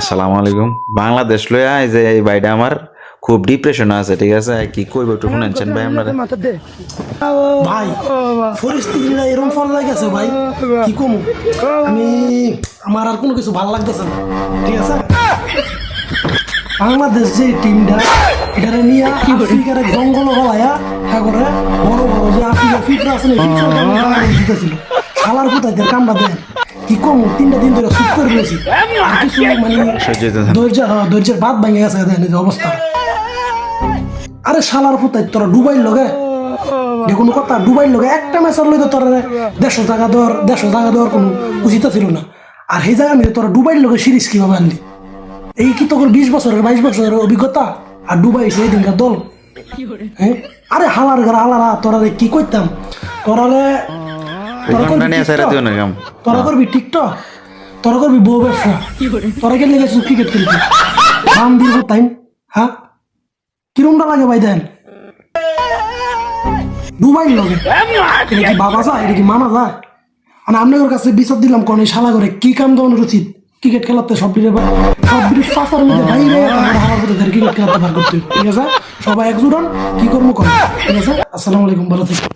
আসসালামু আলাইকুম। বাংলাদেশ লইয়া এই যে এই ভাইটা আমার খুব ডিপ্রেশন আছে, ঠিক আছে? কি কইব একটু শুনেছেন ভাই আপনারা? ভাই পরিস্থিতিটা এরকম ফল লাগেছে ভাই, কি কমু আমি। আমার আর কোনো কিছু ভালো লাগতেছে না, ঠিক আছে। বাংলাদেশ যে টিমটা এটারে নিয়ে আফ্রিকার এক জঙ্গল গলায়া হ্যাঁ করে বড় বড় যে আফ্রিকার ফিফরা আছে না জিতেছিল। শালার কোথায় কামটা দেন, কি কমু 3টা দিন ধরে চুপ করে রয়েছি। আর কিছু মানে ধৈর্যের বাদ ভেঙে গেছে দেন এই যে অবস্থা। আরে শালার কোথায় তোরা ডুবাইল লগে দেখুন কথা, ডুবাইল লগে একটা ম্যাচের লইতে তোরা 150 টাকা দেওয়ার কোনো উচিত ছিল না। আর সেই জায়গা নিয়ে তোরা ডুবাইল লগে সিরিজ কিভাবে আনলি? এই কি তোর 20 বছরের 22 বছরের অভিজ্ঞতা আর ডুবাই সেই দিনকার দল। হ্যাঁ, আরে হালার ঘর হালারা তোরারে কি করতাম, তোরারে তোরা করবি টিকটক, তোরা করবি বউ ব্যবসা, তোরা গেলে গেছিস ক্রিকেট খেলতে দাম দিব টাইম। হ্যাঁ, কিরমটা লাগে ভাই দেন ডুবাই লগে এটা কি বাবা যায়, এটা কি মানা যায়? মানে আপনাদের কাছে বিচার দিলাম কোন শালা করে কি কাম দেওয়ানোর উচিত? ক্রিকেট খেলাতে সব ফাঁসার মধ্যে বাইরে হারার মধ্যে ক্রিকেট খেলাতে বার করতে হবে, ঠিক আছে? সবাই একজুট হন, কি করবো করেন, ঠিক আছে? আসসালামু আলাইকুম, ভালো থাকবেন।